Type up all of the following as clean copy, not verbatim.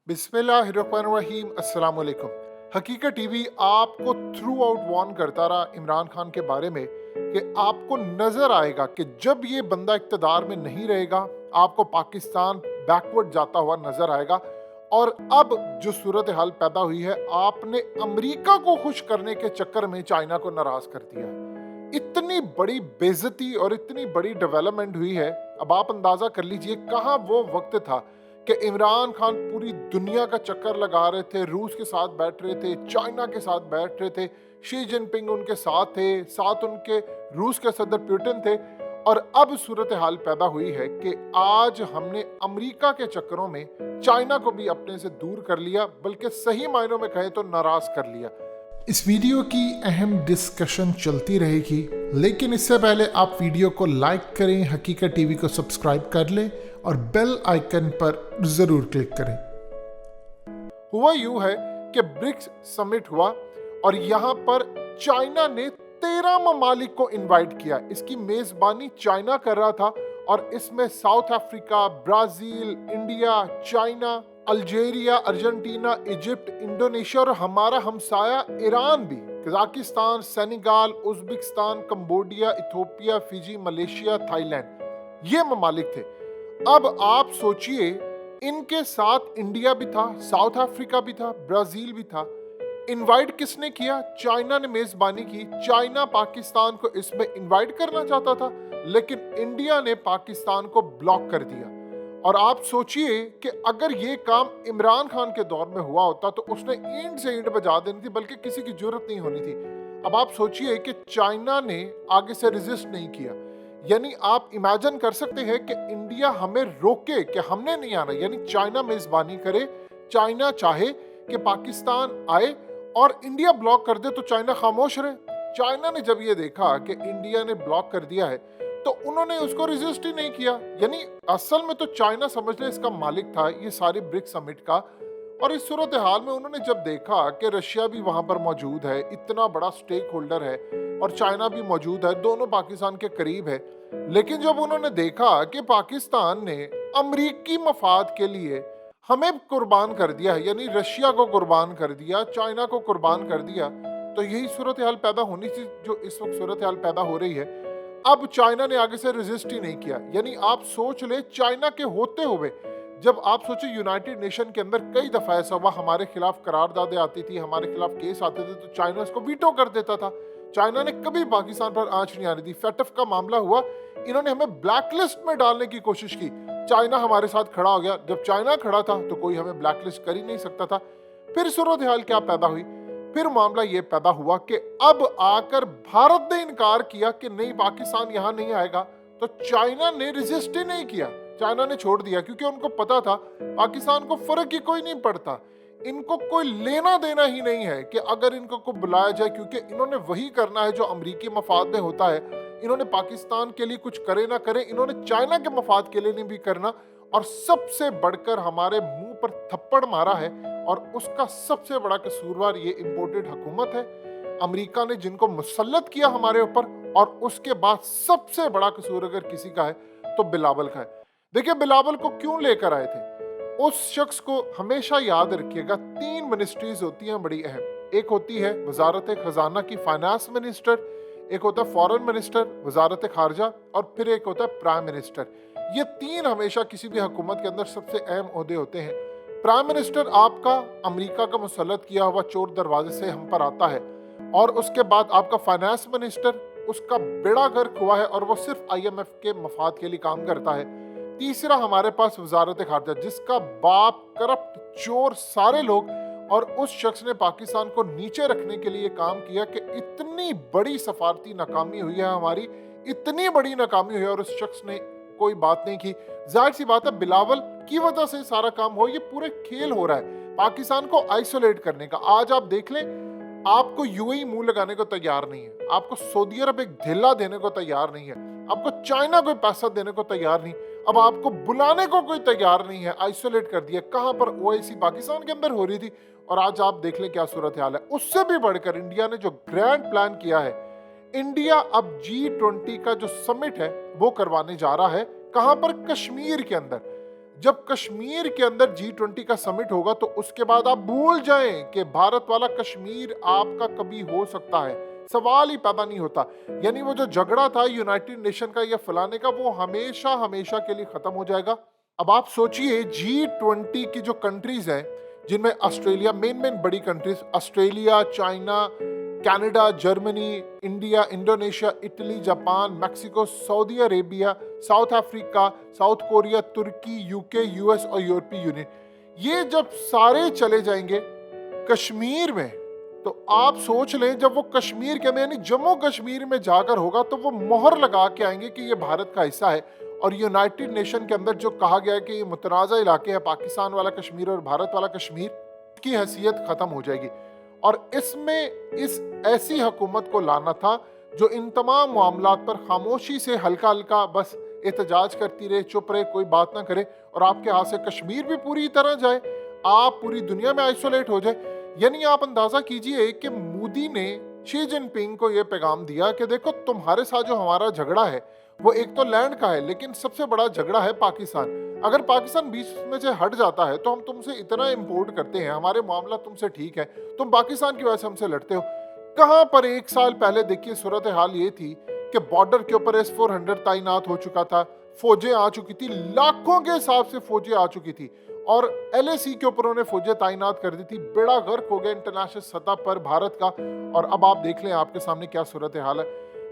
बिस्मिल्लाहिर्रहमानिर्रहीम अस्सलाम वालेकुम। हकीकत टीवी आपको थ्रू आउट वार्न करता रहा इमरान खान के बारे में कि आपको नजर आएगा कि जब ये बंदा इक्तदार में नहीं रहेगा आपको पाकिस्तान बैकवर्ड जाता हुआ नजर आएगा। और अब जो सूरत हाल पैदा हुई है, आपने अमेरिका को खुश करने के चक्कर में चाइना को नाराज कर दिया है। इतनी बड़ी बेइज्जती और इतनी बड़ी डेवलपमेंट हुई है। अब आप अंदाजा कर लीजिए कहाँ वो वक्त था कि इमरान खान पूरी दुनिया का चक्कर लगा रहे थे, रूस के साथ बैठ रहे थे, चाइना के साथ बैठ रहे थे, शी जिनपिंग उनके साथ थे, साथ उनके रूस के सदर पुतिन थे। और अब सूरत हाल पैदा हुई है कि आज हमने अमेरिका के चक्करों में चाइना को भी अपने से दूर कर लिया, बल्कि सही मायनों में कहें तो नाराज कर लिया। इस वीडियो की अहम डिस्कशन चलती रहेगी, लेकिन इससे पहले आप वीडियो को लाइक करें, हकीकत टीवी को सब्सक्राइब कर लें और बेल आइकन पर जरूर क्लिक करें। हुआ यूं है कि ब्रिक्स समिट हुआ और यहाँ पर चाइना ने 13 ममालिक को इनवाइट किया। इसकी मेजबानी चाइना कर रहा था और इसमें south Africa, Brazil, India, China, Algeria, Argentina, Egypt, Indonesia और हमारा हमसाया ईरान भी, Kazakhstan, Senegal, Uzbekistan, Cambodia, Ethiopia, Fiji, Malaysia, Thailand, ये ममालिक थे। अब आप सोचिए, इनके साथ इंडिया भी था, साउथ अफ्रीका भी था, ब्राजील भी था। इनवाइट किसने किया? चाइना ने मेजबानी की। चाइना पाकिस्तान को इसमें इनवाइट करना चाहता था, लेकिन इंडिया ने पाकिस्तान को ब्लॉक कर दिया। और आप सोचिए कि अगर ये काम इमरान खान के दौर में हुआ होता तो उसने ईंट से ईंट बजा देनी थी, बल्कि किसी की जरूरत नहीं होनी थी। अब आप सोचिए कि चाइना ने आगे से रेजिस्ट नहीं किया। यानी आप इमेजिन कर सकते हैं कि इंडिया हमें रोके कि हमने नहीं आना, यानी चाइना मेजबानी करे, चाइना चाहे कि पाकिस्तान आए और इंडिया ब्लॉक कर दे तो चाइना खामोश रहे। चाइना ने जब ये देखा कि इंडिया ने ब्लॉक कर दिया है तो उन्होंने उसको रेजिस्ट ही नहीं किया। यानी असल में तो चाइना समझ ले इसका मालिक था ये सारी ब्रिक्स समिट का। और इस सूरत हाल में उन्होंने जब देखा कि रशिया भी वहां पर मौजूद है, इतना बड़ा स्टेक होल्डर है, और चाइना भी मौजूद है, दोनों पाकिस्तान के करीब है, लेकिन जब उन्होंने देखा कि पाकिस्तान ने अमरीकी मफाद के लिए हमें कुर्बान कर दिया है, यानी रशिया को कुर्बान कर दिया, चाइना को कुर्बान कर दिया, तो यही सूरत हाल पैदा होनी थी जो इस वक्त सूरत हाल पैदा हो रही है। अब चाइना ने आगे से रेजिस्ट ही नहीं किया। यानी आप सोच ले, चाइना के होते हुए, जब आप सोचे यूनाइटेड नेशन के अंदर कई दफा ऐसा हुआ, हमारे खिलाफ करारदादें आती थी, हमारे खिलाफ केस आते थे, तो चाइना इसको वीटो कर देता था। चाइना ने कभी पाकिस्तान पर आंच नहीं आने दी। फेटफ का मामला हुआ, इन्होंने हमें ब्लैकलिस्ट में डालने की कोशिश की, चाइना हमारे साथ खड़ा हो गया। जब चाइना खड़ा था तो कोई हमें ब्लैकलिस्ट कर ही नहीं सकता था। फिर सूरत हाल क्या पैदा हुई? फिर मामला ये पैदा हुआ कि अब आकर भारत ने इनकार किया कि नहीं, पाकिस्तान यहां नहीं आएगा, तो चाइना ने रेजिस्ट ही नहीं किया, चाइना ने छोड़ दिया, क्योंकि उनको पता था पाकिस्तान को फर्क ही कोई नहीं पड़ता, इनको कोई लेना देना ही नहीं है कि अगर इनको को बुलाया जाए, क्योंकि इन्होंने वही करना है जो अमरीकी मफाद में होता है। इन्होंने पाकिस्तान के लिए कुछ करे ना करे, इन्होंने चाइना के मफाद के लिए नहीं भी करना। और सबसे बढ़कर हमारे मुंह पर थप्पड़ मारा है, और उसका सबसे बड़ा कसूरवार ये इंपोर्टेड हुकूमत है, अमेरिका ने, जिनको मुसल्लत किया हमारे ऊपर। और उसके बाद सबसे बड़ा कसूर अगर किसी का है तो बिलावल का है। देखिए, बिलावल को क्यों लेकर आए थे? उस शख्स को हमेशा याद रखिएगा, 3 मिनिस्ट्रीज होती हैं बड़ी अहम। एक होती है वजारत खजाना की फाइनेंस मिनिस्टर, एक होता है फॉरेन मिनिस्टर, वजारत खारजा, और फिर एक होता है प्राइम मिनिस्टर। ये 3 हमेशा किसी भी हुकूमत के अंदर सबसे अहम ओहदे होते हैं। प्राइम मिनिस्टर आपका अमेरिका का मुसल्लत किया हुआ चोर दरवाजे से हम पर आता है, और उसके बाद आपका फाइनेंस मिनिस्टर, उसका बेड़ा गर्क हुआ है और वो सिर्फ IMF के मफाद के लिए काम करता है। तीसरा हमारे पास वजारत खारजा, जिसका बाप करप्ट, चोर, सारे लोग, और उस शख्स ने पाकिस्तान को नीचे रखने के लिए काम किया कि इतनी बड़ी सफारती नाकामी हुई है हमारी, इतनी बड़ी नाकामी हुई है, और उस शख्स ने कोई बात नहीं की। जाहिर सी बात है, बिलावल की वजह से सारा काम हो, ये पूरे खेल हो रहा है पाकिस्तान को आइसोलेट करने का। आज आप देख लें, आपको UAE मुंह लगाने को तैयार नहीं है, आपको सऊदी अरब एक ढिल्ला देने को तैयार नहीं है, आपको चाइना कोई पैसा देने को तैयार नहीं, अब आपको बुलाने को कोई तैयार नहीं है। आइसोलेट कर दिया। कहां पर? OIC पाकिस्तान के अंदर हो रही थी, और आज आप देख लें क्या सूरत हाल है। उससे भी बढ़कर इंडिया ने जो ग्रैंड प्लान किया है, इंडिया अब G20 का जो समिट है वो करवाने जा रहा है। कहां पर? कश्मीर के अंदर, जब कश्मीर के अंदर G20 का समिट होगा तो उसके बाद आप भूल जाएं कि भारत वाला कश्मीर आपका कभी हो सकता है, सवाल ही पैदा नहीं होता। यानी वो जो झगड़ा था यूनाइटेड नेशन का या फलाने का, वो हमेशा हमेशा के लिए खत्म हो जाएगा। अब आप सोचिए G20 की जो कंट्रीज हैं, जिनमें ऑस्ट्रेलिया, मेन बड़ी countries Australia, China, Canada, Germany, India, Indonesia, Italy, Japan, Mexico, Saudi Arabia, South Africa, South Korea, तुर्की, यूके, यूएस और यूरोपीय यूनियन, ये जब सारे चले जाएंगे कश्मीर में, तो आप सोच लें जब वो कश्मीर के अंदर यानी जम्मू कश्मीर में जाकर होगा तो वो मोहर लगा के आएंगे कि ये भारत का हिस्सा है। और यूनाइटेड नेशन के अंदर जो कहा गया है कि ये मुतनाज़ा इलाके हैं, पाकिस्तान वाला कश्मीर और भारत वाला कश्मीर, की हैसियत खत्म हो जाएगी। और इसमें इस ऐसी हुकूमत को लाना था जो इन तमाम मामलात पर खामोशी से हल्का हल्का बस एहतजाज करती रहे, चुप रहे, कोई बात ना करे, और आपके हाथ से कश्मीर भी पूरी तरह जाए, आप पूरी दुनिया में आइसोलेट हो जाए। यानी आप अंदाजा कीजिए कि मोदी ने शी जिनपिंग को यह पैगाम दिया कि देखो तुम्हारे साथ जो हमारा झगड़ा है वो एक तो लैंड का है, लेकिन सबसे बड़ा झगड़ा है पाकिस्तान। अगर पाकिस्तान बीच में से हट जाता है तो हम तुमसे इतना इंपोर्ट करते हैं, हमारे मामला तुमसे ठीक है, तुम पाकिस्तान की वजह से हमसे लड़ते हो। कहां पर एक साल पहले देखिए सूरत हाल ये थी कि बॉर्डर के ऊपर S-400 तैनात हो चुका था, फौजें आ चुकी थी, लाखों के हिसाब से फौजें आ चुकी थी, और LAC के ऊपर उन्होंने फौजें तैनात कर दी थी। बेड़ा गर्क हो गया इंटरनेशनल सतह पर भारत का। और अब आप देख लें आपके सामने क्या सूरत हाल है।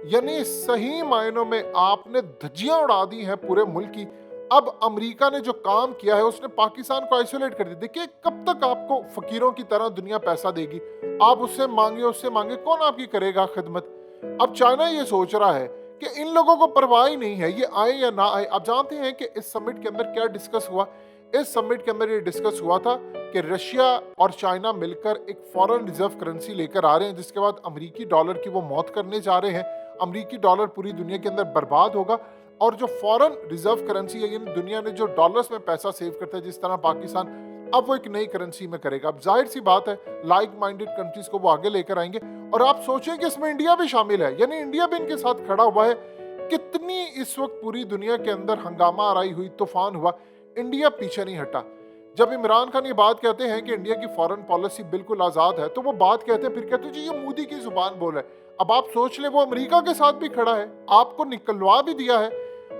यानी सही मायनों में आपने धज्जियां उड़ा दी हैं पूरे मुल्क की। अब अमेरिका ने जो काम किया है उसने पाकिस्तान को आइसोलेट कर दिया। देखिए कब तक आपको फकीरों की तरह दुनिया पैसा देगी, आप उससे मांगे, कौन आपकी करेगा खिदमत। अब चाइना ये सोच रहा है कि इन लोगों को परवाह ही नहीं है, ये आए या ना आए। आप जानते हैं कि इस समिट के अंदर क्या डिस्कस हुआ। इस समिट के अंदर ये डिस्कस हुआ था कि रशिया और चाइना मिलकर एक फॉरेन रिजर्व करेंसी लेकर आ रहे हैं, जिसके बाद अमेरिकी डॉलर की वो मौत करने जा रहे हैं। अमेरिकी डॉलर पूरी दुनिया के अंदर बर्बाद होगा, और जो फॉरेन रिजर्व करेंसी है, यानी दुनिया ने जो डॉलर्स में पैसा सेव करता है जिस तरह पाकिस्तान, अब वो एक नई करेंसी में करेगा। अब जाहिर सी बात है लाइक माइंडेड कंट्रीज को वो आगे लेकर आएंगे। और आप सोचें कि इसमें इंडिया भी शामिल है, यानी इंडिया भी इनके साथ खड़ा हुआ है। कितनी इस वक्त पूरी दुनिया के अंदर हंगामा आराई हुई, तूफान हुआ, इंडिया पीछे नहीं हटा। जब इमरान खान ये बात कहते हैं कि इंडिया की फॉरेन पॉलिसी बिल्कुल आज़ाद है, तो वो बात कहते हैं, फिर कहते हैं जी ये मोदी की जुबान बोल है। अब आप सोच ले वो अमेरिका के साथ भी खड़ा है, आपको निकलवा भी दिया है,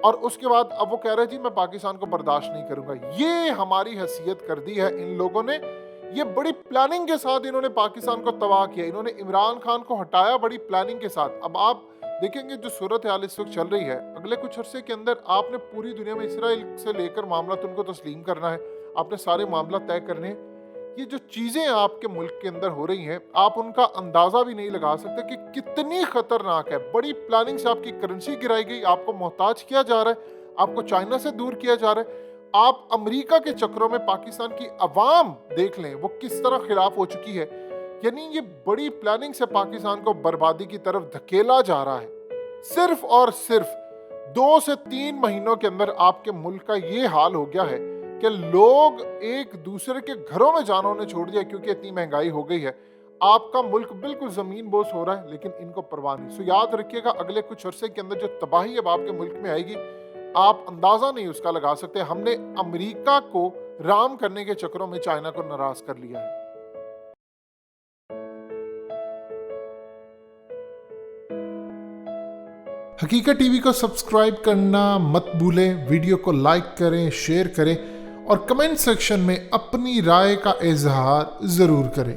और उसके बाद अब वो कह रहे हैं जी मैं पाकिस्तान को बर्दाश्त नहीं करूंगा। ये हमारी हैसियत कर दी है इन लोगों ने। ये बड़ी प्लानिंग के साथ इन्होंने पाकिस्तान को तबाह किया, इन्होंने इमरान खान को हटाया बड़ी प्लानिंग के साथ। अब आप देखेंगे जो सूरत हाल इस वक्त चल रही है, अगले कुछ अरसे के अंदर आपने पूरी दुनिया में इसराइल से लेकर मामला उनको तस्लीम करना है, आपने सारे मामला तय करने हैं। ये जो चीज़ें आपके मुल्क के अंदर हो रही हैं, आप उनका अंदाज़ा भी नहीं लगा सकते कि कितनी खतरनाक है। बड़ी प्लानिंग से आपकी करेंसी गिराई गई, आपको मोहताज किया जा रहा है, आपको चाइना से दूर किया जा रहा है। आप अमेरिका के चक्रों में पाकिस्तान की अवाम देख लें वो किस तरह खिलाफ हो चुकी है। यानी ये बड़ी प्लानिंग से पाकिस्तान को बर्बादी की तरफ धकेला जा रहा है। सिर्फ और सिर्फ 2 से 3 महीनों के अंदर आपके मुल्क का ये हाल हो गया है कि लोग एक दूसरे के घरों में जाना उन्हें छोड़ दिया, क्योंकि इतनी महंगाई हो गई है। आपका मुल्क बिल्कुल जमीन बोस हो रहा है, लेकिन इनको परवाह नहीं। सो याद रखिएगा अगले कुछ अरसे के अंदर जो तबाही अब आपके मुल्क में आएगी, आप अंदाजा नहीं उसका लगा सकते। हमने अमेरिका को राम करने के चक्रों में चाइना को नाराज कर लिया है। हकीकत टीवी को सब्सक्राइब करना मत भूलें, वीडियो को लाइक करें, शेयर करें, और कमेंट सेक्शन में अपनी राय का इजहार जरूर करें।